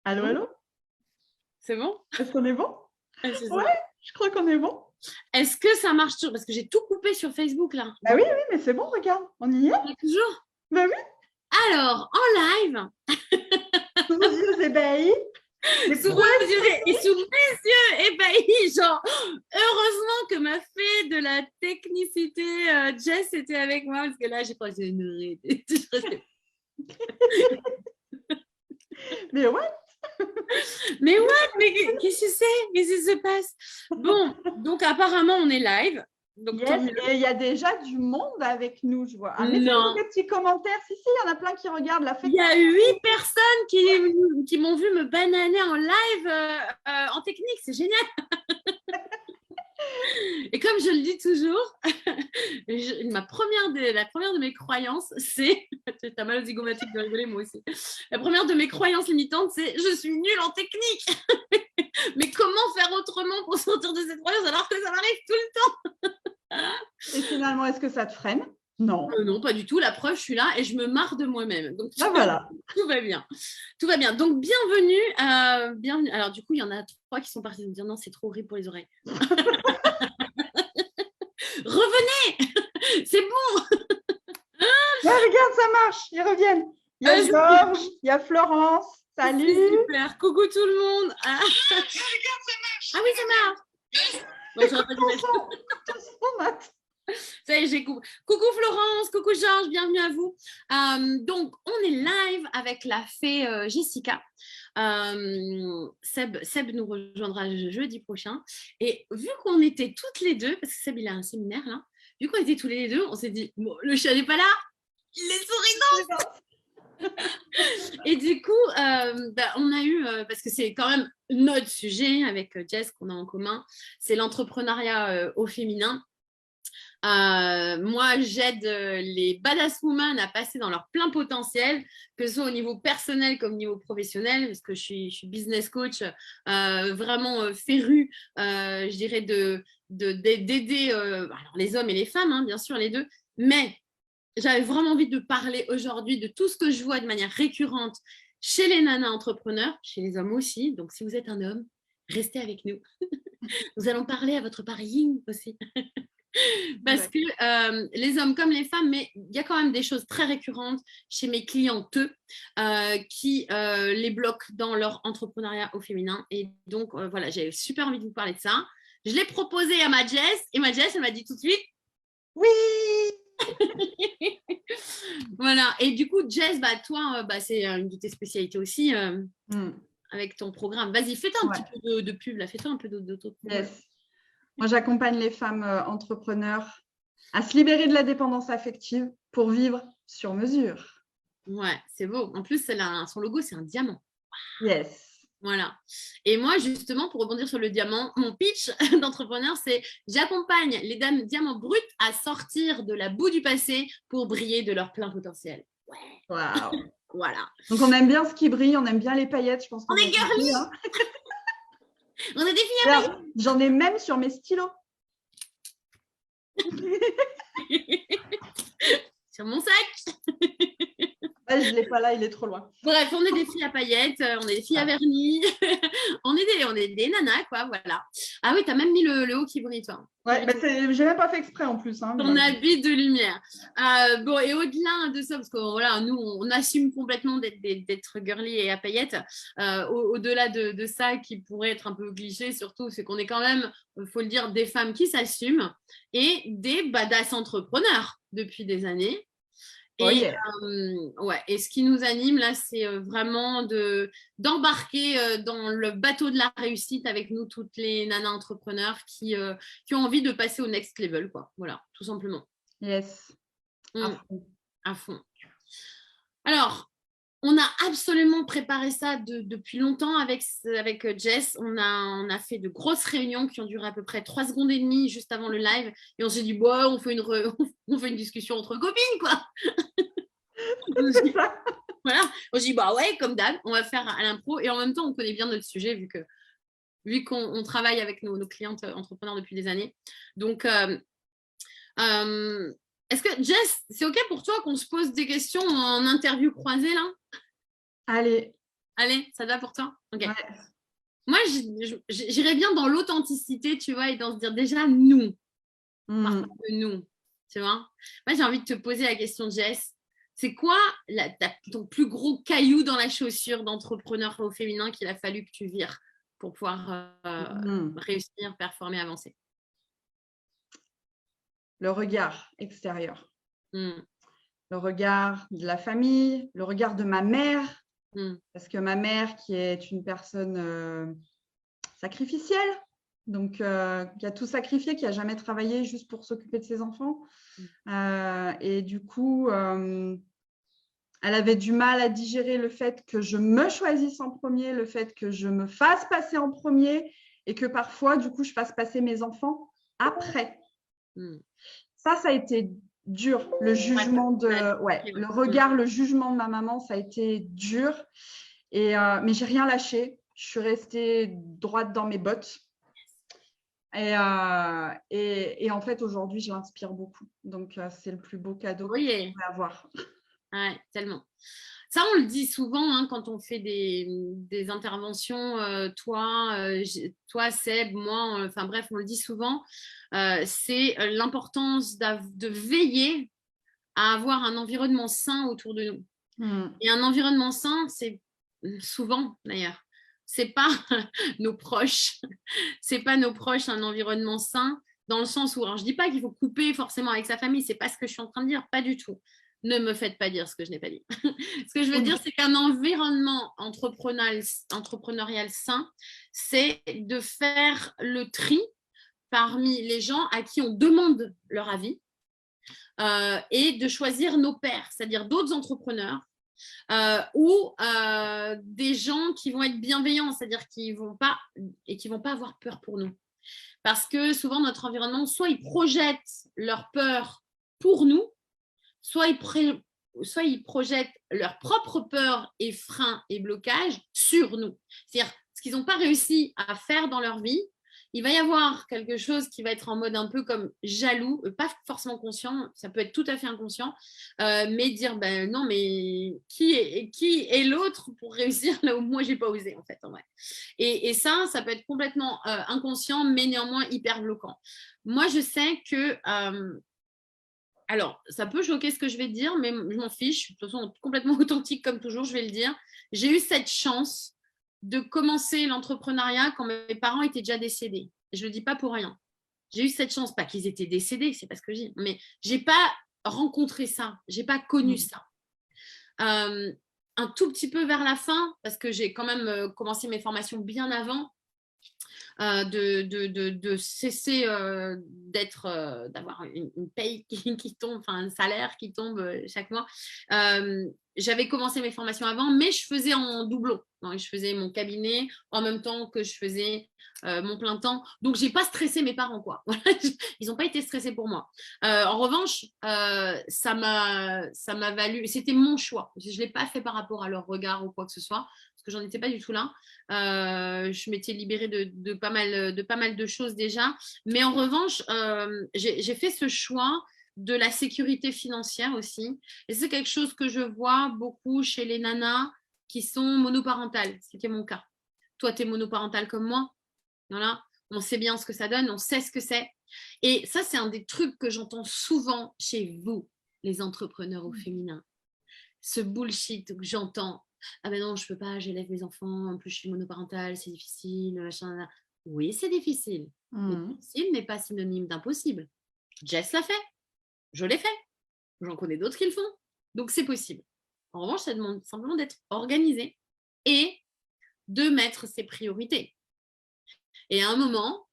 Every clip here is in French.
Allô, allô? C'est bon? Est-ce qu'on est bon? Ouais, c'est ça. Ouais, je crois qu'on est bon. Est-ce que ça marche toujours? Parce que j'ai tout coupé sur Facebook là. Bah oui, oui, mais c'est bon, regarde, on y est. On est toujours. Bah oui, Alors, en live, sous nos yeux ébahis, les sous prouesses. mes yeux et sous mes yeux ébahis, genre, heureusement que ma fée de la technicité, Jess, était avec moi, parce que là, j'ai pas une Mais ouais, Mais what? Mais qu'est-ce que c'est? Qu'est-ce qui se passe? Bon, donc apparemment, on est live. Donc, tant yes, mieux. et il y a déjà du monde avec nous, je vois. Ah, mettez-nous Non. des petits commentaires. Si, il y en a plein qui regardent la fête. Il y a 8 personnes qui m'ont vu me bananer en live en technique, c'est génial. Et comme je le dis toujours, la première de mes croyances, c'est, t'as mal aux zygomatiques de rigoler, moi aussi. La première de mes croyances limitantes, c'est je suis nulle en technique. Mais comment faire autrement pour sortir de cette croyance alors que ça m'arrive tout le temps? Et finalement, est-ce que ça te freine? Non. Non, pas du tout. La preuve, je suis là et je me marre de moi-même. Donc, Ah voilà. tout va bien. Tout va bien. Donc, bienvenue. Bienvenue. Alors, du coup, il y en a 3 qui sont partis me dire non, c'est trop horrible pour les oreilles. Revenez. C'est bon. Ouais, regarde, ça marche. Ils reviennent. Il y a Georges, il y a Florence. Salut. Super. Coucou tout le monde. Ah, regarde, ça marche. Ah oui, ça marche. Bon, j'aurais pas dû mettre. Ça y est, j'ai coupé. Coucou Florence, coucou Georges, bienvenue à vous. Donc, on est live avec la fée Jessica. Seb nous rejoindra jeudi prochain. Et vu qu'on était toutes les deux, parce que Seb, il a un séminaire là, vu qu'on était tous les deux, on s'est dit, bon, le chat n'est pas là, il est souriant. Et du coup, on a eu, parce que c'est quand même notre sujet avec Jess qu'on a en commun, c'est l'entrepreneuriat au féminin. Moi, j'aide les badass women à passer dans leur plein potentiel, que ce soit au niveau personnel comme au niveau professionnel, parce que je suis business coach, vraiment férue, je dirais, d'aider alors les hommes et les femmes, hein, bien sûr, les deux. Mais j'avais vraiment envie de parler aujourd'hui de tout ce que je vois de manière récurrente chez les nanas entrepreneurs, chez les hommes aussi. Donc, si vous êtes un homme, restez avec nous. Nous allons parler à votre pari aussi. Parce que les hommes comme les femmes, mais il y a quand même des choses très récurrentes chez mes clientes qui les bloquent dans leur entrepreneuriat au féminin. Et donc, voilà, j'avais super envie de vous parler de ça. Je l'ai proposé à ma Jess et ma Jess, elle m'a dit tout de suite oui. Voilà. Et du coup, Jess, toi, c'est une de tes spécialités aussi avec ton programme. Vas-y, fais-toi un petit peu de pub, là. Fais-toi un peu d'auto. Yes. Moi, j'accompagne les femmes entrepreneurs à se libérer de la dépendance affective pour vivre sur mesure. Ouais, c'est beau. En plus, son logo, c'est un diamant. Yes. Voilà. Et moi, justement, pour rebondir sur le diamant, mon pitch d'entrepreneur, c'est j'accompagne les dames diamants bruts à sortir de la boue du passé pour briller de leur plein potentiel. Ouais. Waouh. Voilà. Donc, on aime bien ce qui brille, on aime bien les paillettes. Je pense on est girly. Hein. On est des filles à paillettes. J'en ai même sur mes stylos. Sur mon sac. Ouais, je ne l'ai pas là, il est trop loin. Bref, on est des filles à paillettes, on est des filles à vernis, on est des nanas, quoi, voilà. Ah oui, tu as même mis le haut qui brille, toi. Ouais, j'ai même pas fait exprès en plus. Hein, ton habit de lumière. Bon, et au-delà de ça, parce que voilà, nous, on assume complètement d'être girly et à paillettes. Au-delà de ça, qui pourrait être un peu cliché, surtout, c'est qu'on est quand même, il faut le dire, des femmes qui s'assument et des badass entrepreneurs depuis des années. Et, et ce qui nous anime là, c'est vraiment d'embarquer dans le bateau de la réussite avec nous, toutes les nanas entrepreneurs qui ont envie de passer au next level, quoi. Voilà, tout simplement. Yes. À fond. Alors, on a absolument préparé ça depuis longtemps avec Jess. On a fait de grosses réunions qui ont duré à peu près 3 secondes et demie juste avant le live. Et on s'est dit, bon, on fait une discussion entre copines, quoi. Voilà. On s'est dit, bah ouais, comme d'hab, on va faire à l'impro. Et en même temps, on connaît bien notre sujet vu qu'on travaille avec nos clientes entrepreneurs depuis des années. Donc, est-ce que, Jess, c'est OK pour toi qu'on se pose des questions en interview croisée, là? Allez. Allez, ça te va pour toi? Ok. Ouais. Moi, j'irais bien dans l'authenticité, tu vois, et dans se dire déjà nous, Mm. partir de nous, tu vois. Moi, j'ai envie de te poser la question, Jess. C'est quoi ton plus gros caillou dans la chaussure d'entrepreneur au féminin qu'il a fallu que tu vires pour pouvoir Mm. réussir, performer, avancer? Le regard extérieur. Mm. Le regard de la famille, le regard de ma mère, parce que ma mère, qui est une personne sacrificielle, donc qui a tout sacrifié, qui n'a jamais travaillé juste pour s'occuper de ses enfants. Et du coup, elle avait du mal à digérer le fait que je me choisisse en premier, le fait que je me fasse passer en premier et que parfois, du coup, je fasse passer mes enfants après. Ça a été dur. Le jugement le regard, le jugement de ma maman, ça a été dur. Mais j'ai rien lâché. Je suis restée droite dans mes bottes. Et en fait, aujourd'hui, je l'inspire beaucoup. Donc, c'est le plus beau cadeau que je pourrais avoir. Ouais, tellement. Ça, on le dit souvent hein, quand on fait des interventions, toi, Seb, moi, enfin bref, on le dit souvent, c'est l'importance de veiller à avoir un environnement sain autour de nous. Et un environnement sain, c'est souvent d'ailleurs, c'est pas nos proches, c'est pas nos proches un environnement sain dans le sens où, alors je dis pas qu'il faut couper forcément avec sa famille, c'est pas ce que je suis en train de dire, pas du tout. Ne me faites pas dire ce que je n'ai pas dit. Ce que je veux dire, c'est qu'un environnement entrepreneurial sain, c'est de faire le tri parmi les gens à qui on demande leur avis et de choisir nos pairs, c'est-à-dire d'autres entrepreneurs ou des gens qui vont être bienveillants, c'est-à-dire qui vont pas avoir peur pour nous. Parce que souvent, notre environnement, soit ils projettent leur peur pour nous, soit ils projettent leur propre peur et freins et blocages sur nous. C'est-à-dire, ce qu'ils n'ont pas réussi à faire dans leur vie, il va y avoir quelque chose qui va être en mode un peu comme jaloux, pas forcément conscient, ça peut être tout à fait inconscient, mais dire ben non, mais qui est l'autre pour réussir là où moi j'ai pas osé en fait en vrai. Et ça peut être complètement inconscient, mais néanmoins hyper bloquant. Moi, je sais que alors, ça peut choquer ce que je vais dire, mais je m'en fiche. De toute façon, complètement authentique comme toujours, je vais le dire. J'ai eu cette chance de commencer l'entrepreneuriat quand mes parents étaient déjà décédés. Je ne le dis pas pour rien. J'ai eu cette chance, pas qu'ils étaient décédés, c'est pas ce que je dis, mais je n'ai pas rencontré ça, je n'ai pas connu ça. Un tout petit peu vers la fin, parce que j'ai quand même commencé mes formations bien avant, de cesser d'avoir une paye qui tombe, enfin un salaire qui tombe chaque mois. J'avais commencé mes formations avant, mais je faisais en doublon. Donc, je faisais mon cabinet en même temps que je faisais mon plein temps. Donc, j'ai pas stressé mes parents, quoi. Ils n'ont pas été stressés pour moi. En revanche, ça m'a valu. C'était mon choix. Je l'ai pas fait par rapport à leur regard ou quoi que ce soit, parce que j'en étais pas du tout là. Je m'étais libérée de pas mal de choses déjà. Mais en revanche, j'ai fait ce choix de la sécurité financière aussi. Et c'est quelque chose que je vois beaucoup chez les nanas qui sont monoparentales, ce qui est mon cas. Toi, tu es monoparentale comme moi. Voilà. On sait bien ce que ça donne, on sait ce que c'est. Et ça, c'est un des trucs que j'entends souvent chez vous, les entrepreneurs au féminin. Ce bullshit que j'entends. Ah ben non, je peux pas, j'élève mes enfants, en plus je suis monoparentale, c'est difficile, machin. Oui, c'est difficile. Mais difficile n'est pas synonyme d'impossible. Jess l'a fait. Je l'ai fait. J'en connais d'autres qui le font. Donc, c'est possible. En revanche, ça demande simplement d'être organisé et de mettre ses priorités. Et à un moment,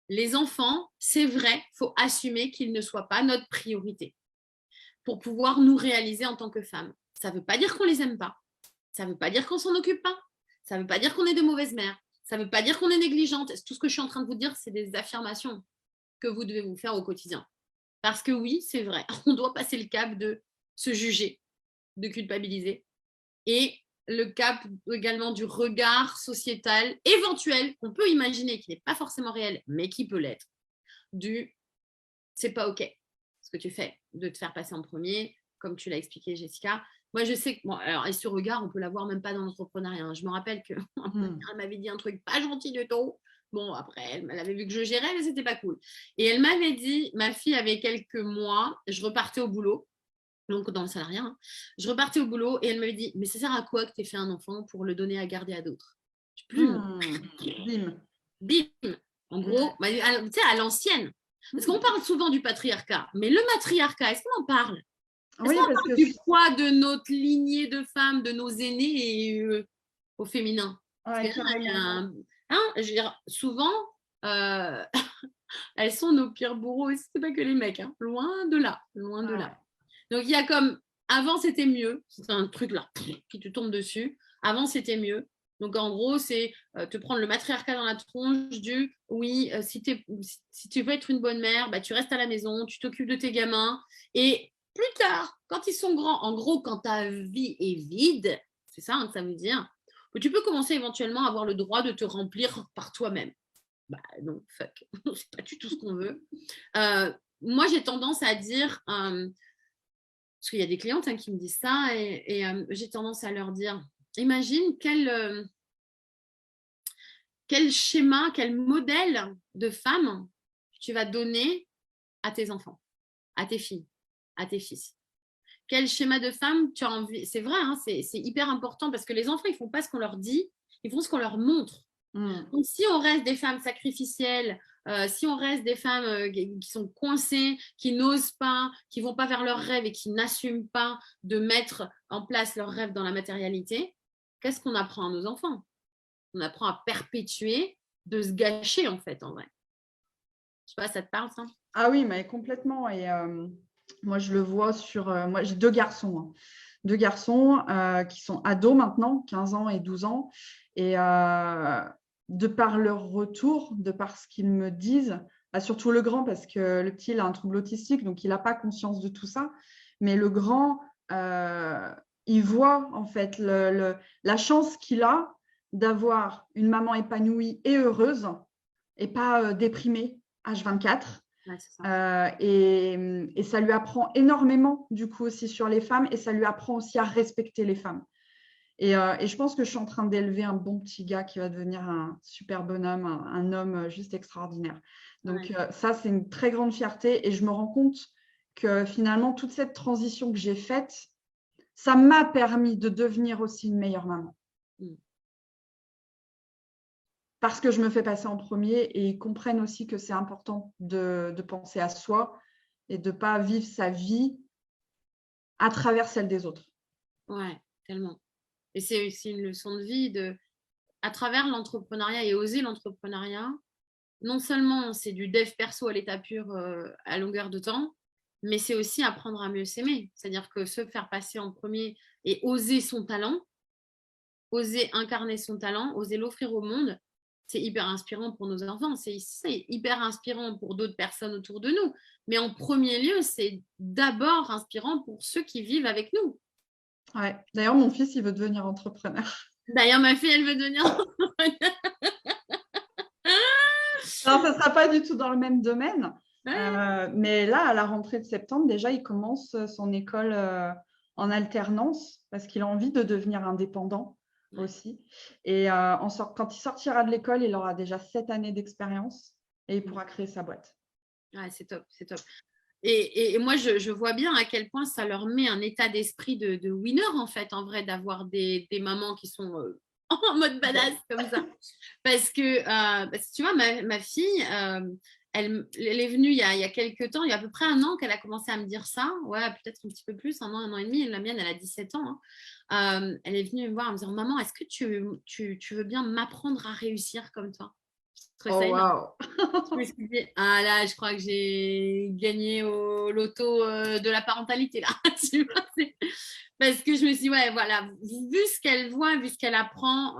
les enfants, c'est vrai, il faut assumer qu'ils ne soient pas notre priorité pour pouvoir nous réaliser en tant que femmes. Ça ne veut pas dire qu'on ne les aime pas. Ça ne veut pas dire qu'on ne s'en occupe pas. Ça ne veut pas dire qu'on est de mauvaises mères. Ça ne veut pas dire qu'on est négligente. Tout ce que je suis en train de vous dire, c'est des affirmations que vous devez vous faire au quotidien. Parce que oui, c'est vrai, on doit passer le cap de se juger, de culpabiliser, et le cap également du regard sociétal éventuel qu'on peut imaginer, qui n'est pas forcément réel, mais qui peut l'être, du c'est pas OK ce que tu fais, de te faire passer en premier, comme tu l'as expliqué, Jessica, Moi, je sais que, bon, alors, et ce regard, on peut l'avoir même pas dans l'entrepreneuriat. Je me rappelle qu'elle m'avait dit un truc pas gentil du tout. Bon, après, elle avait vu que je gérais, mais c'était pas cool. Et elle m'avait dit, ma fille avait quelques mois, je repartais au boulot, donc dans le salariat, hein, je repartais au boulot et elle m'avait dit, mais ça sert à quoi que tu aies fait un enfant pour le donner à garder à d'autres? Plume. Bim. Bim. En gros, tu sais, à l'ancienne. Parce qu'on parle souvent du patriarcat, mais le matriarcat, est-ce qu'on en parle? Oui, parce que du poids de notre lignée de femmes, de nos aînés et au féminin. Ouais, je veux dire, souvent, elles sont nos pires bourreaux aussi, c'est pas que les mecs, hein. Loin de là, loin de là. Donc il y a comme, avant c'était mieux, c'est un truc là qui te tombe dessus, avant c'était mieux. Donc en gros, c'est te prendre le matriarcat dans la tronche du oui, si tu veux être une bonne mère, bah, tu restes à la maison, tu t'occupes de tes gamins et plus tard, quand ils sont grands, en gros, quand ta vie est vide, c'est ça que ça veut dire, tu peux commencer éventuellement à avoir le droit de te remplir par toi-même. Bah non, fuck, c'est pas du tout ce qu'on veut. Moi, j'ai tendance à dire, parce qu'il y a des clientes qui me disent ça, et j'ai tendance à leur dire, imagine quel schéma, quel modèle de femme tu vas donner à tes enfants, à tes filles, à tes fils. Quel schéma de femme tu as envie. C'est vrai, hein, c'est hyper important parce que les enfants, ils ne font pas ce qu'on leur dit, ils font ce qu'on leur montre. Donc, si on reste des femmes sacrificielles, si on reste des femmes qui sont coincées, qui n'osent pas, qui ne vont pas vers leurs rêves et qui n'assument pas de mettre en place leurs rêves dans la matérialité, qu'est-ce qu'on apprend à nos enfants? On apprend à perpétuer, de se gâcher en fait, en vrai. Je sais pas, ça te parle ça? Ah oui, mais complètement. Et moi, je le vois sur... moi, j'ai 2 garçons. Hein. 2 garçons qui sont ados maintenant, 15 ans et 12 ans. Et de par leur retour, de par ce qu'ils me disent, surtout le grand, parce que le petit, il a un trouble autistique, donc il n'a pas conscience de tout ça. Mais le grand, il voit en fait la chance qu'il a d'avoir une maman épanouie et heureuse et pas déprimée H24. Ouais, c'est ça. Et ça lui apprend énormément du coup aussi sur les femmes et ça lui apprend aussi à respecter les femmes. Et je pense que je suis en train d'élever un bon petit gars qui va devenir un super bonhomme, un homme juste extraordinaire. Donc ça, c'est une très grande fierté et je me rends compte que finalement, toute cette transition que j'ai faite, ça m'a permis de devenir aussi une meilleure maman. Parce que je me fais passer en premier et ils comprennent aussi que c'est important de penser à soi et de ne pas vivre sa vie à travers celle des autres. Ouais, tellement. Et c'est aussi une leçon de vie à travers l'entrepreneuriat et oser l'entrepreneuriat. Non seulement c'est du dev perso à l'état pur à longueur de temps, mais c'est aussi apprendre à mieux s'aimer. C'est-à-dire que se faire passer en premier et oser son talent, oser incarner son talent, oser l'offrir au monde, c'est hyper inspirant pour nos enfants, c'est hyper inspirant pour d'autres personnes autour de nous. Mais en premier lieu, c'est d'abord inspirant pour ceux qui vivent avec nous. Ouais. D'ailleurs, mon fils, il veut devenir entrepreneur. D'ailleurs, ma fille, elle veut devenir entrepreneur. Alors, ça ne sera pas du tout dans le même domaine. Mais là, à la rentrée de septembre, déjà, il commence son école en alternance parce qu'il a envie de devenir indépendant aussi. Et quand il sortira de l'école, il aura déjà 7 années d'expérience et il pourra créer sa boîte. Ouais, c'est top, c'est top. Et moi, je vois bien à quel point ça leur met un état d'esprit de winner, en fait, en vrai, d'avoir des mamans qui sont en mode badass comme ça. Parce que tu vois, ma fille, elle est venue il y a quelques temps, il y a à peu près 1 an qu'elle a commencé à me dire ça. Ouais, peut-être un petit peu plus, 1 an et demi. La mienne, elle a 17 ans. Hein. Elle est venue me voir en me disant, maman, est-ce que tu veux bien m'apprendre à réussir comme toi? Oh, wow. Je me suis dit, ah là, je crois que j'ai gagné au loto de la parentalité là. Tu vois, parce que je me suis dit, ouais, voilà, vu ce qu'elle voit, vu ce qu'elle apprend,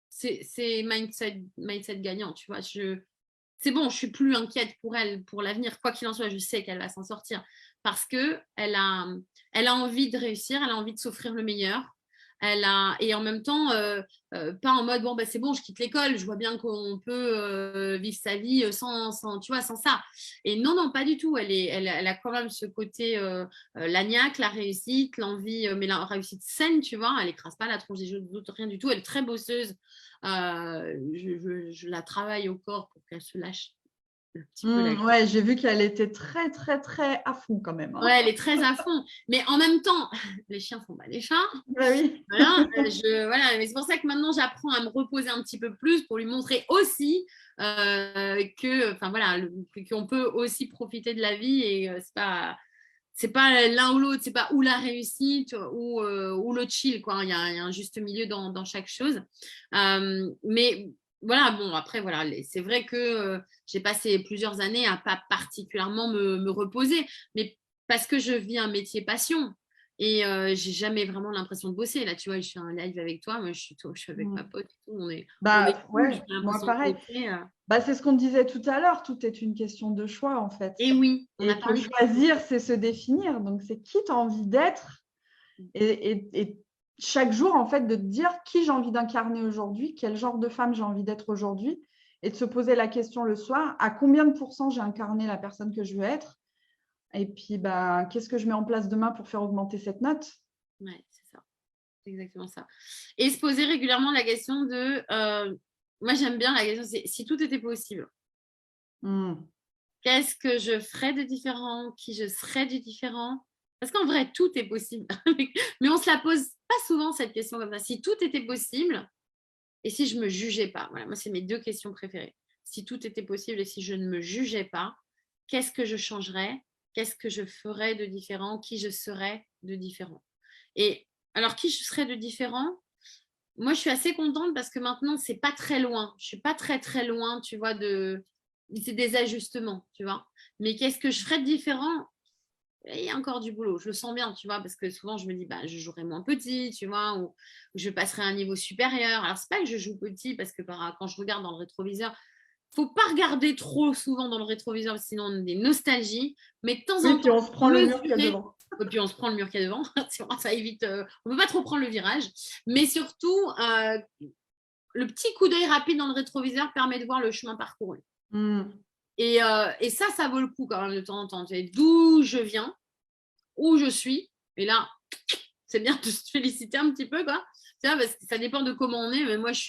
c'est mindset gagnant, tu vois. C'est bon, je suis plus inquiète pour elle, pour l'avenir. Quoi qu'il en soit, je sais qu'elle va s'en sortir parce qu'elle a envie de réussir, elle a envie de s'offrir le meilleur. Et en même temps, pas en mode, bon, bah, c'est bon, je quitte l'école, je vois bien qu'on peut vivre sa vie tu vois, sans ça. Et non, non, pas du tout. Elle a quand même ce côté lagnac, la réussite, l'envie, mais la réussite saine, tu vois. Elle écrase pas la tronche des autres, rien du tout. Elle est très bosseuse. Je la travaille au corps pour qu'elle se lâche un petit peu ouais, j'ai vu qu'elle était très, très, très à fond quand même. Hein. Ouais, elle est très à fond. Mais en même temps, les chiens font pas les chats. Bah oui. Voilà, voilà. Mais c'est pour ça que maintenant, j'apprends à me reposer un petit peu plus pour lui montrer aussi enfin voilà, qu'on peut aussi profiter de la vie et c'est pas l'un ou l'autre, c'est pas ou la réussite ou le chill, quoi. Il y a un juste milieu dans chaque chose. Mais voilà, bon, après, voilà, c'est vrai que j'ai passé plusieurs années à pas particulièrement me reposer, mais parce que je vis un métier passion. Et j'ai jamais vraiment l'impression de bosser. Là, tu vois, je suis en live avec toi, moi, je suis avec ma pote et tout. On est cool, j'ai moi l'impression pareil. de bosser. C'est ce qu'on disait tout à l'heure, tout est une question de choix en fait. Et oui, et que choisir, c'est se définir. Donc, c'est qui tu as envie d'être et chaque jour, en fait, de te dire qui j'ai envie d'incarner aujourd'hui, quel genre de femme j'ai envie d'être aujourd'hui et de se poser la question le soir, à combien de pourcents j'ai incarné la personne que je veux être et puis, qu'est-ce que je mets en place demain pour faire augmenter cette note? Ouais, c'est ça. C'est exactement ça. Et se poser régulièrement la question de... moi, j'aime bien la question, c'est si tout était possible, qu'est-ce que je ferais de différent? Qui je serais du différent? Parce qu'en vrai, tout est possible. Mais on ne se la pose pas souvent, cette question comme ça. Si tout était possible et si je ne me jugeais pas? Voilà, moi, c'est mes 2 questions préférées. Si tout était possible et si je ne me jugeais pas, qu'est-ce que je changerais? Qu'est-ce que je ferais de différent? Qui je serais de différent? Et alors, qui je serais de différent? Moi, je suis assez contente parce que maintenant, c'est pas très loin. Je suis pas très, très loin, tu vois, c'est des ajustements, tu vois. Mais qu'est-ce que je ferais de différent? Il y a encore du boulot. Je le sens bien, tu vois, parce que souvent, je me dis, je jouerai moins petit, tu vois, ou je passerai à un niveau supérieur. Alors, c'est pas que je joue petit parce que quand je regarde dans le rétroviseur, faut pas regarder trop souvent dans le rétroviseur, sinon on a des nostalgies. Mais de temps en temps, puis on se prend le mur qu'il y a devant. Et puis on se prend le mur qu'il y a devant. Ça évite. On ne peut pas trop prendre le virage. Mais surtout, le petit coup d'œil rapide dans le rétroviseur permet de voir le chemin parcouru. Et ça vaut le coup quand même de temps en temps. D'où je viens, où je suis. Et là, c'est bien de se féliciter un petit peu, quoi. Parce que ça dépend de comment on est. Mais moi, je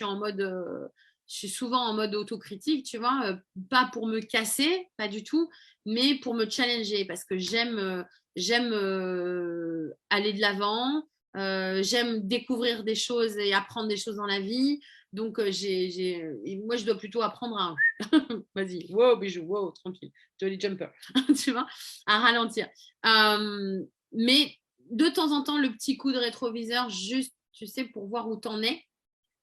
suis souvent en mode autocritique, tu vois, pas pour me casser, pas du tout, mais pour me challenger parce que j'aime aller de l'avant, j'aime découvrir des choses et apprendre des choses dans la vie. Donc, moi, je dois plutôt apprendre à vas-y, wow, bijou, wow, tranquille, jolly jumper, tu vois, à ralentir. Mais de temps en temps, le petit coup de rétroviseur, juste, tu sais, pour voir où t'en es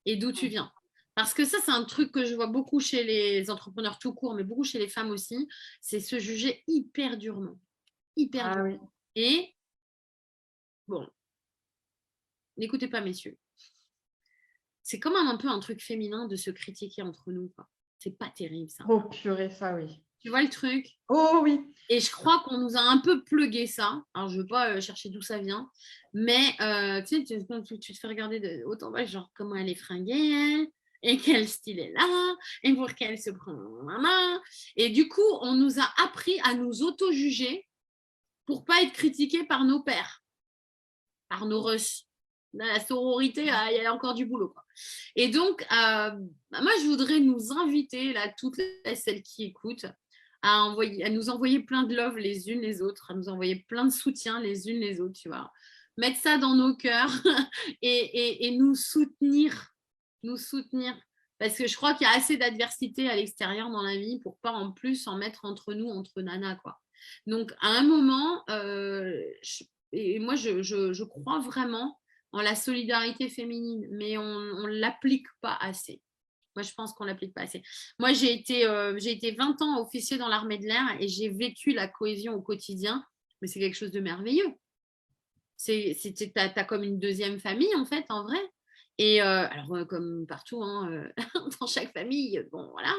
et d'où tu viens. Parce que ça, c'est un truc que je vois beaucoup chez les entrepreneurs tout court, mais beaucoup chez les femmes aussi, c'est se juger hyper durement. Hyper durement. Oui. Et, bon, n'écoutez pas, messieurs. C'est quand même un peu un truc féminin de se critiquer entre nous, quoi. C'est pas terrible, ça. Oh, purée, ça, oui. Tu vois le truc? Oh, oui. Et je crois qu'on nous a un peu plugué ça. Alors, je ne veux pas chercher d'où ça vient. Mais, tu sais, tu te fais regarder autant, genre, comment elle est fringuée, elle, et quel style elle a, et pour qu'elle se prend la main. Et du coup, on nous a appris à nous auto-juger pour ne pas être critiqués par nos pères, par nos russes. La sororité, il y a encore du boulot, quoi. Et donc, moi, je voudrais nous inviter, là, toutes celles qui écoutent, à nous envoyer plein de love les unes les autres, à nous envoyer plein de soutien les unes les autres, tu vois. Mettre ça dans nos cœurs et nous soutenir. Parce que je crois qu'il y a assez d'adversité à l'extérieur dans la vie pour pas en plus en mettre entre nous, entre nanas, quoi. Donc, à un moment, et moi, je crois vraiment en la solidarité féminine, mais on ne l'applique pas assez. Moi, je pense qu'on ne l'applique pas assez. Moi, j'ai été 20 ans officier dans l'armée de l'air et j'ai vécu la cohésion au quotidien, mais c'est quelque chose de merveilleux. T'as comme une deuxième famille, en fait, en vrai. Et alors, comme partout, hein, dans chaque famille, bon, voilà.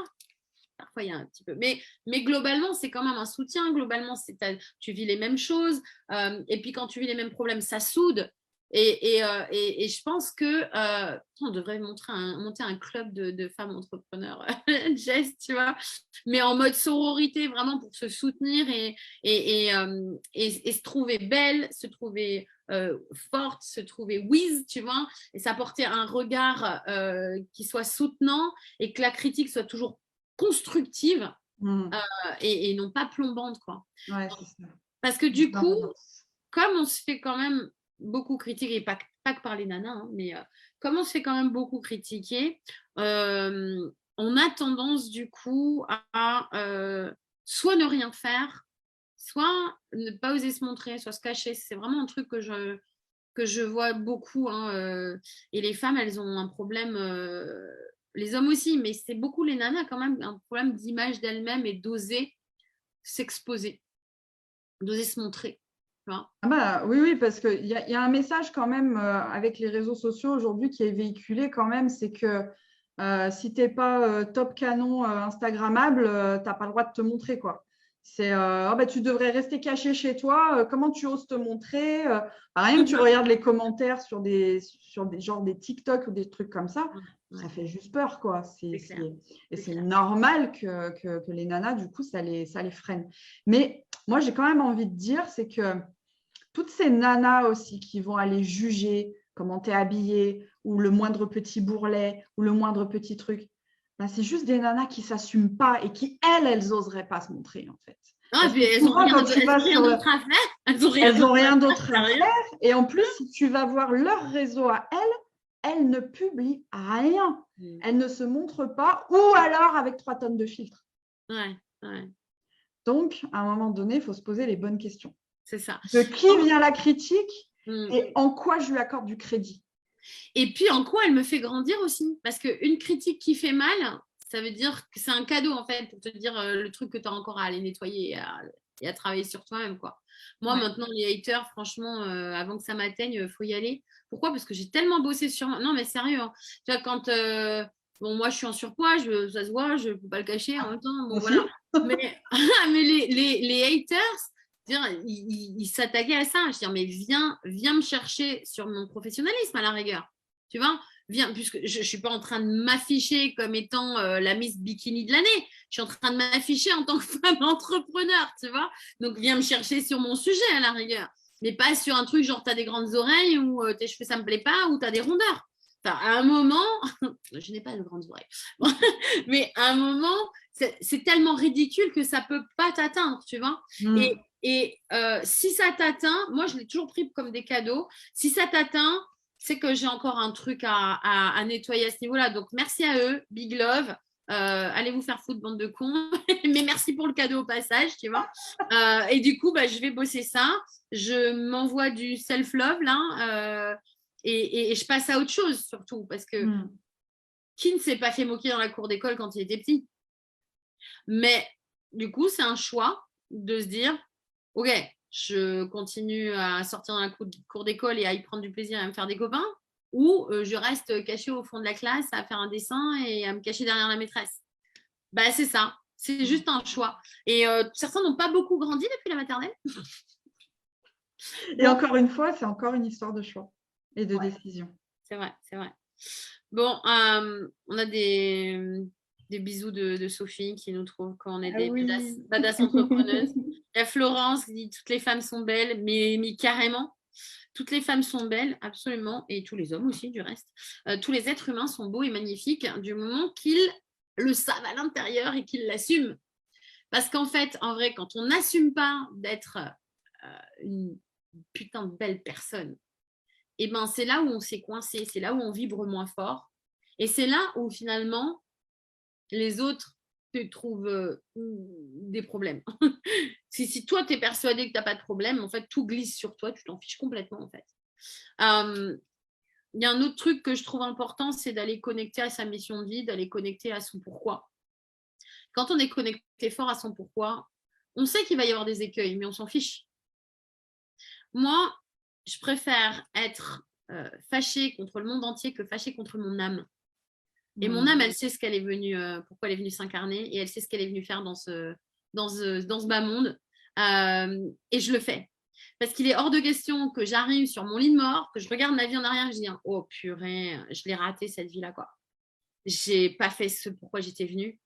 Parfois, il y a un petit peu. Mais globalement, c'est quand même un soutien. Globalement, tu vis les mêmes choses. Et puis, quand tu vis les mêmes problèmes, ça soude. Et je pense que on devrait monter un club de femmes entrepreneurs, Jess, tu vois, mais en mode sororité, vraiment pour se soutenir et se trouver belle, se trouver forte, se trouver whiz, tu vois, et s'apporter un regard qui soit soutenant et que la critique soit toujours constructive et non pas plombante, quoi. Ouais, c'est ça. Parce que du coup, comme on se fait quand même beaucoup critiquer, et pas que par les nanas, hein, mais comme on se fait quand même beaucoup critiquer, on a tendance du coup à soit ne rien faire, soit ne pas oser se montrer, soit se cacher. C'est vraiment un truc que je vois beaucoup. Hein, et les femmes, elles ont un problème, les hommes aussi, mais c'est beaucoup les nanas quand même, un problème d'image d'elles-mêmes et d'oser s'exposer, d'oser se montrer. Ah bah, oui, parce qu'il y a un message quand même avec les réseaux sociaux aujourd'hui qui est véhiculé quand même, c'est que si tu n'es pas top canon Instagrammable, tu n'as pas le droit de te montrer, quoi. C'est tu devrais rester caché chez toi, comment tu oses te montrer rien que tu regardes les commentaires sur des genre des TikTok ou des trucs comme ça, ça fait juste peur, quoi. C'est normal que les nanas, du coup, ça les freine. Mais moi, j'ai quand même envie de dire, c'est que toutes ces nanas aussi qui vont aller juger comment tu es habillée ou le moindre petit bourrelet ou le moindre petit truc, ben, c'est juste des nanas qui ne s'assument pas et qui, elles n'oseraient pas se montrer, en fait. Elles n'ont rien d'autre à faire. Elles n'ont rien d'autre à faire. Et en plus, si tu vas voir leur réseau à elles ne publient rien. Elles ne se montrent pas ou alors avec 3 tonnes de filtres. Ouais. Donc, à un moment donné, il faut se poser les bonnes questions. C'est ça. De qui vient la critique et en quoi je lui accorde du crédit. Et puis, en quoi elle me fait grandir aussi. Parce qu'une critique qui fait mal, ça veut dire que c'est un cadeau, en fait, pour te dire le truc que tu as encore à aller nettoyer et à travailler sur toi-même, quoi. Moi, maintenant, les haters, franchement, avant que ça m'atteigne, il faut y aller. Pourquoi ? Parce que j'ai tellement bossé sur moi. Non, mais sérieux, hein. Tu vois, quand... Bon, moi, je suis en surpoids, ça se voit, je ne peux pas le cacher en même temps. Bon, voilà. Mais les haters... il s'attaquait à ça. Je dis, mais viens me chercher sur mon professionnalisme à la rigueur. Tu vois, viens, puisque je ne suis pas en train de m'afficher comme étant la Miss Bikini de l'année. Je suis en train de m'afficher en tant que femme entrepreneur, tu vois. Donc, viens me chercher sur mon sujet à la rigueur. Mais pas sur un truc genre, tu as des grandes oreilles ou tes cheveux, ça ne me plaît pas ou tu as des rondeurs. Enfin, à un moment, je n'ai pas de grandes oreilles, mais à un moment, c'est tellement ridicule que ça ne peut pas t'atteindre, tu vois. Et si ça t'atteint, moi je l'ai toujours pris comme des cadeaux. Si ça t'atteint, c'est que j'ai encore un truc à nettoyer à ce niveau-là. Donc merci à eux, big love. Allez vous faire foutre, bande de cons. Mais merci pour le cadeau au passage, tu vois. Et du coup, je vais bosser ça. Je m'envoie du self-love là. Et je passe à autre chose surtout. Parce que qui ne s'est pas fait moquer dans la cour d'école quand il était petit ? Mais du coup, c'est un choix de se dire, ok, je continue à sortir dans la cour d'école et à y prendre du plaisir et à me faire des copains, ou je reste caché au fond de la classe à faire un dessin et à me cacher derrière la maîtresse. C'est ça, c'est juste un choix. Et certains n'ont pas beaucoup grandi depuis la maternelle. Et encore une fois, c'est encore une histoire de choix et de décision. C'est vrai. Bon, on a des bisous de Sophie qui nous trouve qu'on est des badass entrepreneuses. Il y a Florence qui dit toutes les femmes sont belles, mais carrément, toutes les femmes sont belles, absolument, et tous les hommes aussi, du reste. Tous les êtres humains sont beaux et magnifiques du moment qu'ils le savent à l'intérieur et qu'ils l'assument. Parce qu'en fait, en vrai, quand on n'assume pas d'être une putain de belle personne, et c'est là où on s'est coincé, c'est là où on vibre moins fort. Et c'est là où finalement, les autres te trouvent des problèmes. si toi, tu es persuadé que tu n'as pas de problème, en fait, tout glisse sur toi, tu t'en fiches complètement, en fait. Il y a un autre truc que je trouve important, c'est d'aller connecter à sa mission de vie, d'aller connecter à son pourquoi. Quand on est connecté fort à son pourquoi, on sait qu'il va y avoir des écueils, mais on s'en fiche. Moi, je préfère être fâchée contre le monde entier que fâchée contre mon âme. Et mon âme, elle sait ce qu'elle est venue, pourquoi elle est venue s'incarner, et elle sait ce qu'elle est venue faire dans ce bas monde. Et je le fais. Parce qu'il est hors de question que j'arrive sur mon lit de mort, que je regarde ma vie en arrière et je dis oh purée, je l'ai raté cette vie-là, quoi. J'ai pas fait ce pourquoi j'étais venue.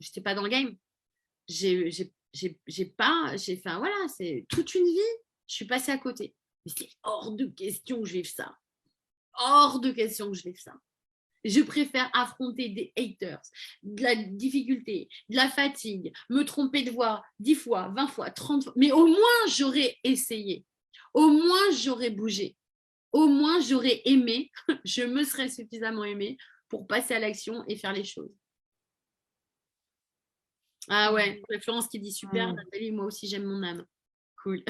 J'étais pas dans le game. Enfin voilà, c'est toute une vie, je suis passée à côté. Mais c'est hors de question que je vive ça. Hors de question que je vive ça. Je préfère affronter des haters, de la difficulté, de la fatigue, me tromper de voix 10 fois, 20 fois, 30 fois. Mais au moins, j'aurais essayé. Au moins, j'aurais bougé. Au moins, j'aurais aimé. Je me serais suffisamment aimée pour passer à l'action et faire les choses. Ah ouais, Florence qui dit super, Nathalie, moi aussi j'aime mon âme. Cool.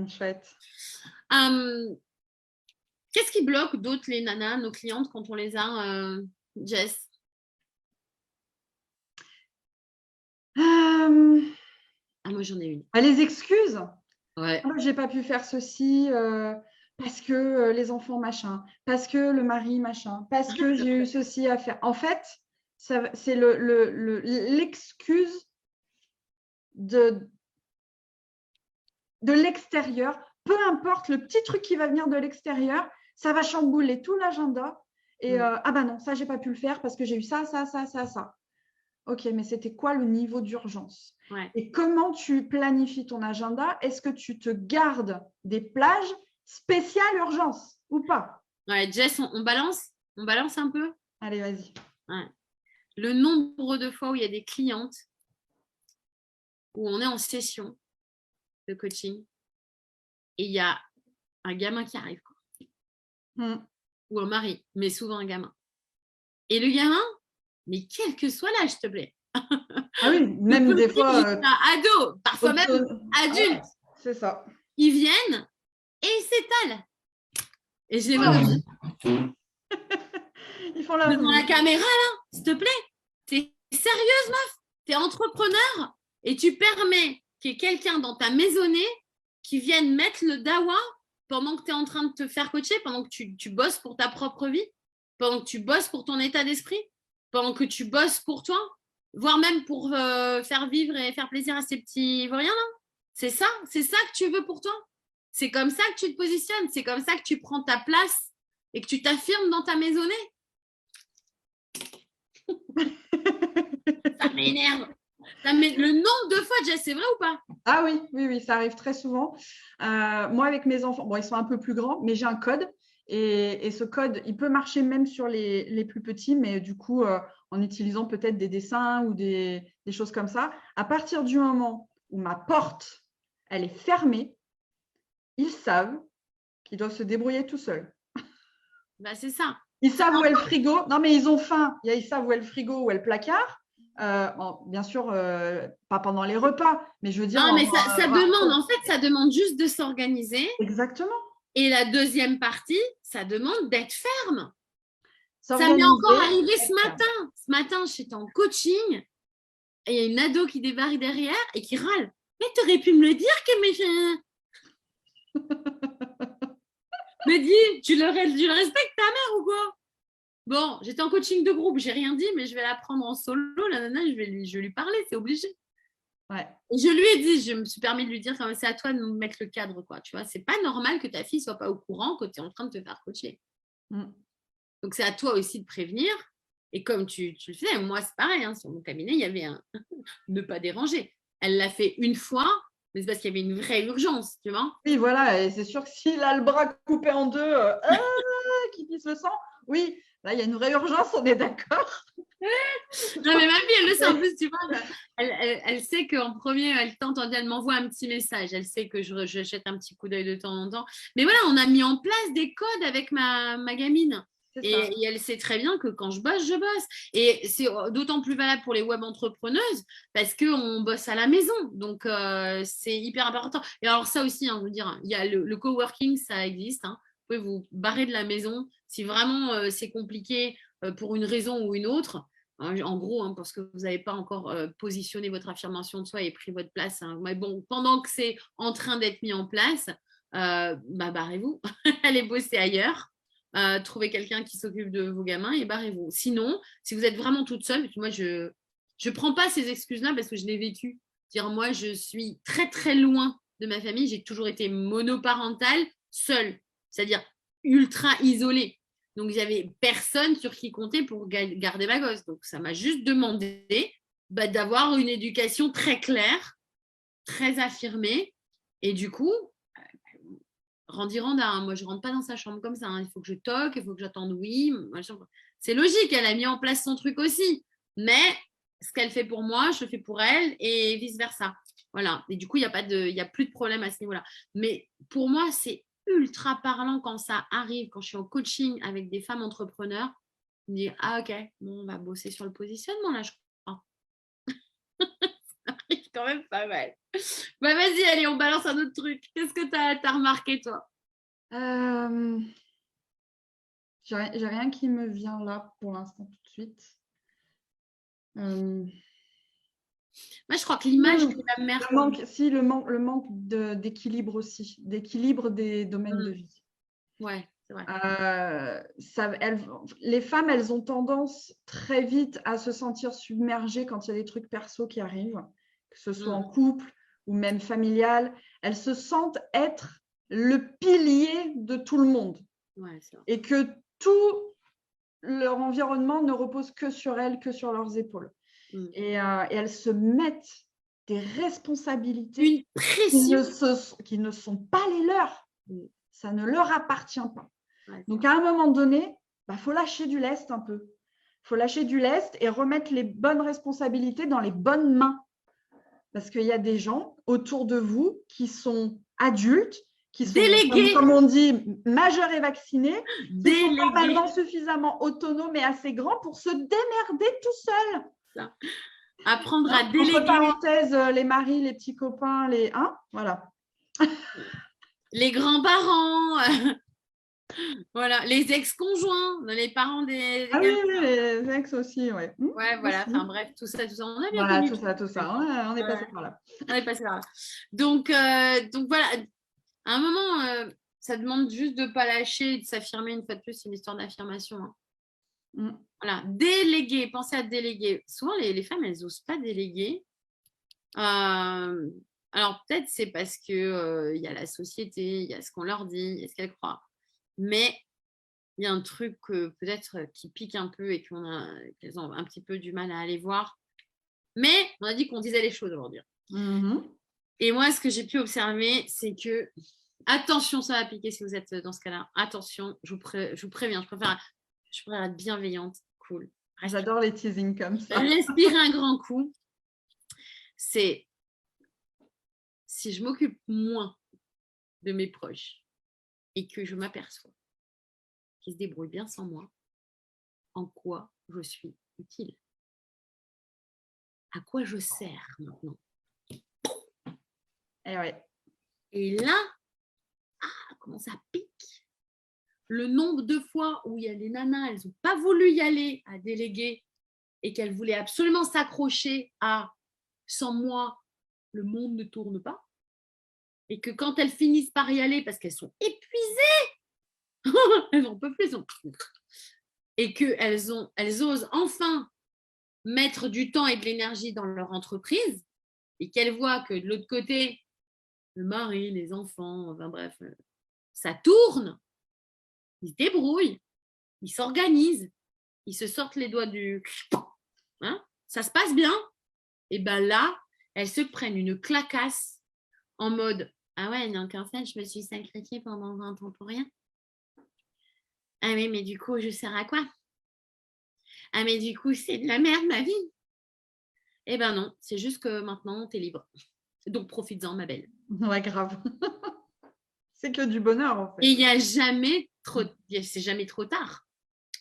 Chouette. Qu'est-ce qui bloque d'autres, les nanas, nos clientes, quand on les a, Jess? Moi j'en ai une. Les excuses. Ouais. J'ai pas pu faire ceci parce que les enfants machin, parce que le mari machin, parce que j'ai eu ceci à faire. En fait, c'est l'excuse de l'extérieur. Peu importe le petit truc qui va venir de l'extérieur, ça va chambouler tout l'agenda. Et ah bah non, ça j'ai pas pu le faire parce que j'ai eu ça. Ok, mais c'était quoi le niveau d'urgence? Et comment tu planifies ton agenda? Est-ce que tu te gardes des plages spéciales urgence ou pas? Ouais, Jess, on balance un peu? Allez, vas-y. Ouais. Le nombre de fois où il y a des clientes où on est en session de coaching et il y a un gamin qui arrive, quoi. Ou un mari, mais souvent un gamin. Et le gamin, mais quel que soit l'âge, s'il te plaît. Ah oui, même des fois. Ado, parfois même adulte. C'est ça. Ils viennent et ils s'étalent. Et je les vois. Ils font la devant la caméra, là, s'il te plaît. T'es sérieuse, meuf? T'es entrepreneur et tu permets qu'il y ait quelqu'un dans ta maisonnée qui vienne mettre le dawa pendant que tu es en train de te faire coacher, pendant que tu bosses pour ta propre vie, pendant que tu bosses pour ton état d'esprit, pendant que tu bosses pour toi, voire même pour faire vivre et faire plaisir à ces petits vauriens là. C'est ça que tu veux pour toi. C'est comme ça que tu te positionnes, c'est comme ça que tu prends ta place et que tu t'affirmes dans ta maisonnée. Ça m'énerve. Le nombre de fois, Jess, c'est vrai ou pas? Ah oui, ça arrive très souvent. Moi, avec mes enfants, bon, ils sont un peu plus grands, mais j'ai un code. Et ce code, il peut marcher même sur les plus petits, mais du coup, en utilisant peut-être des dessins ou des choses comme ça. À partir du moment où ma porte, elle est fermée, ils savent qu'ils doivent se débrouiller tout seuls. Bah, c'est ça. Ils savent où est le frigo. Non, mais ils ont faim. Ils savent où est le frigo, où est le placard. Bien sûr, pas pendant les repas, mais je veux dire. Non, mais ça demande, en fait, ça demande juste de s'organiser. Exactement. Et la deuxième partie, ça demande d'être ferme. Ça m'est encore arrivé ce matin. Ce matin, j'étais en coaching et il y a une ado qui débarque derrière et qui râle. Mais tu aurais pu me le dire me dis, tu le respectes ta mère ou quoi? Bon, j'étais en coaching de groupe, j'ai rien dit, mais je vais la prendre en solo. La nana, je vais lui parler, c'est obligé. Ouais. Et je lui ai dit, je me suis permis de lui dire, c'est à toi de nous mettre le cadre, quoi. Tu vois, c'est pas normal que ta fille soit pas au courant que tu es en train de te faire coacher. Donc c'est à toi aussi de prévenir. Et comme tu le fais, moi c'est pareil, hein, sur mon cabinet, il y avait un ne pas déranger. Elle l'a fait une fois, mais c'est parce qu'il y avait une vraie urgence, tu vois. Oui, voilà, et c'est sûr que s'il a le bras coupé en deux, qui pisse le sang, oui, là il y a une vraie urgence, on est d'accord. Non, mais ma fille, elle le sait en plus, tu vois. Elle sait qu'en premier, elle m'envoie un petit message. Elle sait que je jette un petit coup d'œil de temps en temps. Mais voilà, on a mis en place des codes avec ma gamine. Et elle sait très bien que quand je bosse, je bosse. Et c'est d'autant plus valable pour les web entrepreneuses parce qu'on bosse à la maison. Donc, c'est hyper important. Et alors, ça aussi, hein, je veux dire, il y a le coworking, ça existe. Hein. Vous pouvez vous barrer de la maison. Si vraiment c'est compliqué pour une raison ou une autre, en gros, hein, parce que vous n'avez pas encore positionné votre affirmation de soi et pris votre place. Hein. Mais bon, pendant que c'est en train d'être mis en place, barrez-vous. Allez bosser ailleurs. Trouvez quelqu'un qui s'occupe de vos gamins et barrez-vous. Sinon, si vous êtes vraiment toute seule, moi je prends pas ces excuses-là parce que je l'ai vécu. Dire, moi, je suis très, très loin de ma famille. J'ai toujours été monoparentale, seule, c'est-à-dire ultra isolée. Donc, j'avais personne sur qui compter pour garder ma gosse. Donc, ça m'a juste demandé d'avoir une éducation très claire, très affirmée. Et du coup, Randy-Randa, hein, moi, je ne rentre pas dans sa chambre comme ça. Hein. Il faut que je toque, il faut que j'attende oui. C'est logique, elle a mis en place son truc aussi. Mais ce qu'elle fait pour moi, je le fais pour elle et vice-versa. Voilà. Et du coup, il n'y a plus de problème à ce niveau-là. Mais pour moi, c'est ultra parlant quand ça arrive, quand je suis en coaching avec des femmes entrepreneurs. Je me dis, ah ok, bon, on va bosser sur le positionnement là, je crois. Ça arrive quand même pas mal. Bah vas-y, allez, on balance un autre truc. Qu'est-ce que tu as remarqué, toi? J'ai rien qui me vient là pour l'instant tout de suite. Moi, je crois que l'image de la mère. Le manque d'équilibre aussi, d'équilibre des domaines de vie. Ouais, c'est vrai. Les femmes, elles ont tendance très vite à se sentir submergées quand il y a des trucs perso qui arrivent, que ce soit en couple ou même familial. Elles se sentent être le pilier de tout le monde. Ouais, c'est vrai. Et que tout leur environnement ne repose que sur elles, que sur leurs épaules. Et elles se mettent des responsabilités une pression qui ne sont pas les leurs. Ça ne leur appartient pas. Ouais. Donc, à un moment donné, faut lâcher du lest un peu. Il faut lâcher du lest et remettre les bonnes responsabilités dans les bonnes mains. Parce qu'il y a des gens autour de vous qui sont adultes, qui sont, comme on dit, majeurs et vaccinés, qui sont normalement suffisamment autonomes et assez grands pour se démerder tout seuls. Ça. Apprendre à déléguer. Entre parenthèses, les maris, les petits copains, voilà. Les grands-parents, voilà, les ex-conjoints, les parents des oui, les ex aussi, ouais. Ouais, voilà, enfin bref, tout ça, on a bien connu. Tout ça, on est passé par là. On est passé par là. Donc voilà, à un moment, ça demande juste de ne pas lâcher, de s'affirmer une fois de plus, c'est une histoire d'affirmation. Hein. Voilà, déléguer, pensez à déléguer. Souvent, les femmes, elles n'osent pas déléguer. Alors, peut-être c'est parce qu'il y a la société, il y a ce qu'on leur dit, il y a ce qu'elles croient. Mais il y a un truc peut-être qui pique un peu et qu'elles ont un petit peu du mal à aller voir. Mais on a dit qu'on disait les choses aujourd'hui. Et moi, ce que j'ai pu observer, c'est que, attention, ça va piquer si vous êtes dans ce cas-là. Attention, je vous préviens, je préfère être bienveillante, cool. J'adore les teasings comme ça. Respire un grand coup. C'est si je m'occupe moins de mes proches et que je m'aperçois qu'ils se débrouillent bien sans moi, en quoi je suis utile? À quoi je sers maintenant? Et là, comment ça pique? Le nombre de fois où il y a des nanas, elles n'ont pas voulu y aller à déléguer et qu'elles voulaient absolument s'accrocher à « sans moi, le monde ne tourne pas ». Et que quand elles finissent par y aller parce qu'elles sont épuisées, elles n'en peuvent plus. Et qu'elles osent enfin mettre du temps et de l'énergie dans leur entreprise et qu'elles voient que de l'autre côté, le mari, les enfants, enfin bref, ça tourne, ils se débrouillent, ils s'organisent, ils se sortent les doigts du... Hein, ça se passe bien. Et bien là, elles se prennent une clacasse en mode « Ah ouais, donc en fait, je me suis sacrifiée pendant 20 ans pour rien. Ah oui, mais du coup, je sers à quoi? Ah mais du coup, c'est de la merde, ma vie. » Eh ben non, c'est juste que maintenant, t'es libre. Donc, profites-en, ma belle. Ouais, grave. C'est que du bonheur, en fait. Et c'est jamais trop tard.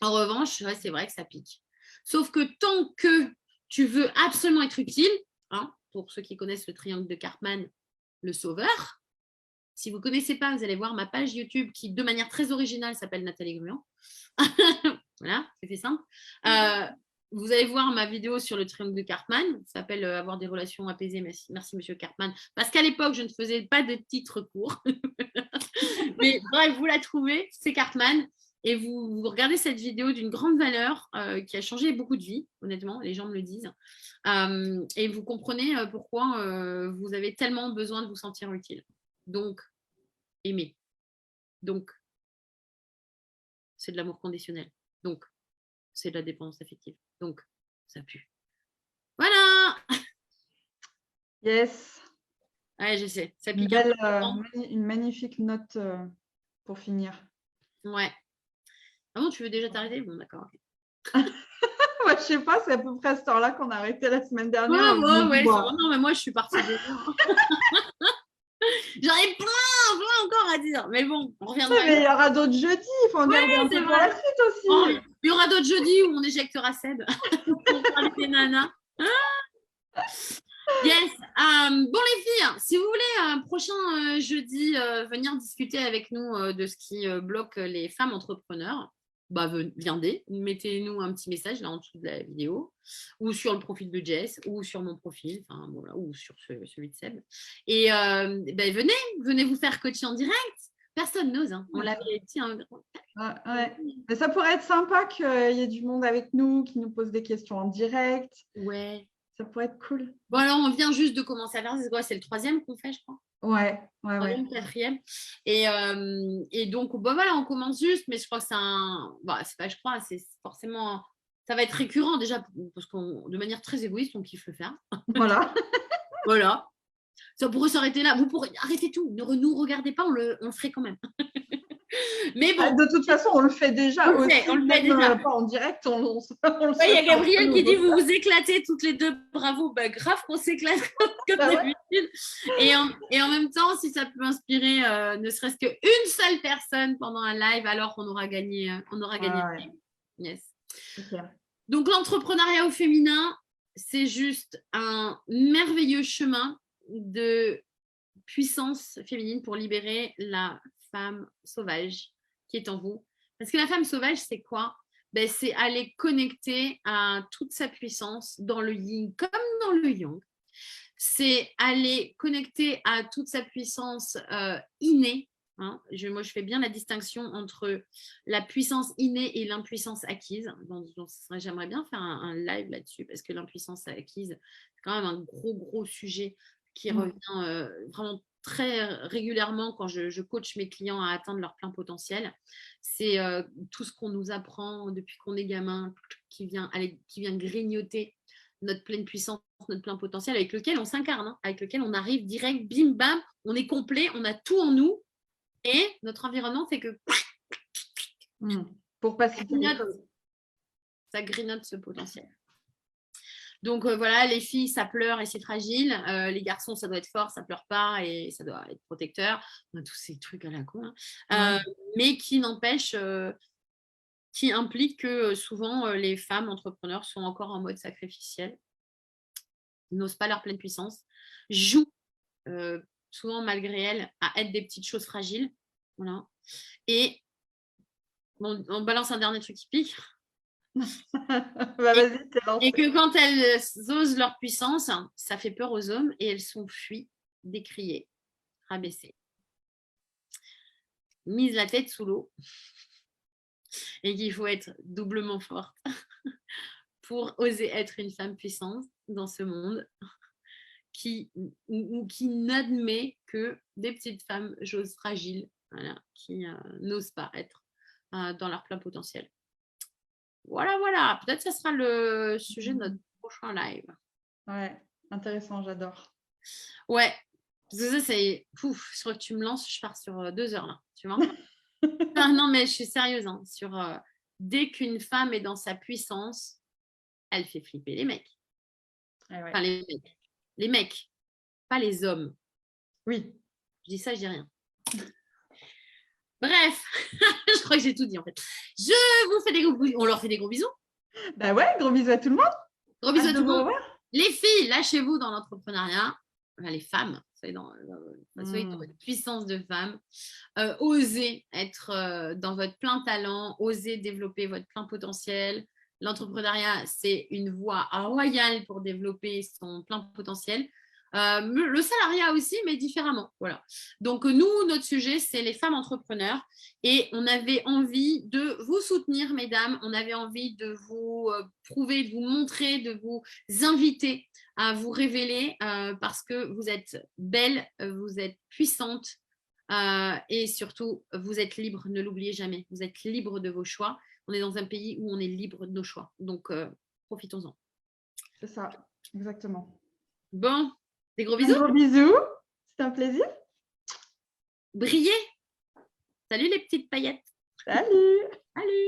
En revanche, ouais, c'est vrai que ça pique. Sauf que tant que tu veux absolument être utile, hein, pour ceux qui connaissent le triangle de Karpman, le sauveur, si vous ne connaissez pas, vous allez voir ma page YouTube qui, de manière très originale, s'appelle Nathalie Gruand. Voilà, c'est fait simple. Vous allez voir ma vidéo sur le triangle de Karpman. Ça s'appelle Avoir des relations apaisées. Merci, monsieur Karpman. Parce qu'à l'époque, je ne faisais pas de titres courts. Mais bref, vous la trouvez, c'est Karpman. et vous regardez cette vidéo d'une grande valeur qui a changé beaucoup de vies, honnêtement, les gens me le disent. Et vous comprenez pourquoi vous avez tellement besoin de vous sentir utile. Donc, aimer. Donc, c'est de l'amour conditionnel. Donc, c'est de la dépendance affective. Donc, ça pue. Voilà. Yes. Ouais, je sais. Ça Une pique un belle, une magnifique note pour finir. Ouais. Ah bon, tu veux déjà t'arrêter? Bon, d'accord. Ouais, je sais pas, c'est à peu près à cette heure-là qu'on a arrêté la semaine dernière. Ouais. Non, mais moi, je suis partie déjà. J'aurais plein encore à dire. Mais bon, on reviendra. Ouais, mais il y aura d'autres jeudis. Il faut en garder un peu pour la suite aussi. Oh, il y aura d'autres jeudis où on éjectera Seb pour parler des nanas. Yes. Bon, les filles, si vous voulez, prochain jeudi, venir discuter avec nous de ce qui bloque les femmes entrepreneurs, bah, viendez, mettez-nous un petit message là en dessous de la vidéo, ou sur le profil de Jess, ou sur mon profil, enfin, voilà, ou sur celui de Seb. Et bah, venez vous faire coacher en direct. Personne n'ose, hein. On l'avait dit. Ouais. Mais ça pourrait être sympa qu'il y ait du monde avec nous, qui nous pose des questions en direct. Ouais. Ça pourrait être cool. Bon, alors, on vient juste de commencer à faire. C'est le 3e qu'on fait, je crois. Ouais. 4e. Et donc, bah, voilà, on commence juste, mais je crois que c'est un. Bah, c'est pas, je crois, c'est forcément. Ça va être récurrent déjà, parce qu'on, de manière très égoïste, on kiffe le faire. Voilà. Voilà. Ça pourrait s'arrêter là. Vous pourrez arrêter tout. Ne nous regardez pas, on le ferait quand même. Mais bon. De toute façon, on le fait déjà. On le fait déjà. Pas en direct, on le il y a Gabriel qui dit vous vous éclatez toutes les deux. Bravo. Bah, grave qu'on s'éclate comme d'habitude. Et en même temps, si ça peut inspirer ne serait-ce qu'une seule personne pendant un live, alors on aura gagné. Ouais. Yes. Okay. Donc, l'entrepreneuriat au féminin, c'est juste un merveilleux chemin de puissance féminine pour libérer la femme sauvage qui est en vous. Parce que la femme sauvage, c'est quoi? Ben, c'est aller connecter à toute sa puissance dans le yin comme dans le yang. C'est aller connecter à toute sa puissance innée. Hein. Moi, je fais bien la distinction entre la puissance innée et l'impuissance acquise. Donc, j'aimerais bien faire un live là-dessus parce que l'impuissance acquise, c'est quand même un gros sujet qui revient vraiment très régulièrement quand je coach mes clients à atteindre leur plein potentiel. C'est tout ce qu'on nous apprend depuis qu'on est gamin qui vient grignoter notre pleine puissance, notre plein potentiel avec lequel on s'incarne, hein, avec lequel on arrive direct, bim, bam, on est complet, on a tout en nous et notre environnement fait que pour passer ça grignote ce potentiel. Donc voilà, les filles, ça pleure et c'est fragile. Les garçons, ça doit être fort, ça pleure pas et ça doit être protecteur. Tous ces trucs à la con. Hein. Mais qui n'empêche, qui implique que souvent les femmes entrepreneurs sont encore en mode sacrificiel, n'osent pas leur pleine puissance, jouent souvent malgré elles à être des petites choses fragiles. Voilà. Et on balance un dernier truc qui pique. Bah, et que quand elles osent leur puissance, ça fait peur aux hommes et elles sont fuies, décriées, rabaissées, mises la tête sous l'eau et qu'il faut être doublement forte pour oser être une femme puissante dans ce monde qui n'admet que des petites femmes choses fragiles, voilà, qui n'osent pas être dans leur plein potentiel. Voilà. Peut-être que ça sera le sujet de notre prochain live. Ouais, intéressant, j'adore. Ouais, parce que ça, c'est... Pouf, je crois que tu me lances, je pars sur 2 heures, là, tu vois. Non, mais je suis sérieuse, hein, sur... dès qu'une femme est dans sa puissance, elle fait flipper les mecs. Enfin, les mecs, pas les hommes. Oui. Je dis ça, je dis rien. Bref, je crois que j'ai tout dit en fait. Je vous fais des gros bisous. On leur fait des gros bisous. Bah ouais, gros bisous à tout le monde. Gros bisous à tout le monde. Les filles, lâchez-vous dans l'entrepreneuriat. Enfin, les femmes, soyez dans votre puissance de femme. Osez être dans votre plein talent. Osez développer votre plein potentiel. L'entrepreneuriat, c'est une voie royale pour développer son plein potentiel. Le salariat aussi, mais différemment. Voilà. Donc, nous, notre sujet, c'est les femmes entrepreneurs. Et on avait envie de vous soutenir, mesdames. On avait envie de vous prouver, de vous montrer, de vous inviter à vous révéler parce que vous êtes belles, vous êtes puissantes et surtout, vous êtes libres. Ne l'oubliez jamais. Vous êtes libres de vos choix. On est dans un pays où on est libre de nos choix. Donc, profitons-en. C'est ça, exactement. Bon, des gros bisous. Un gros bisou. C'était un plaisir. Brillez. Salut les petites paillettes. Salut. Salut.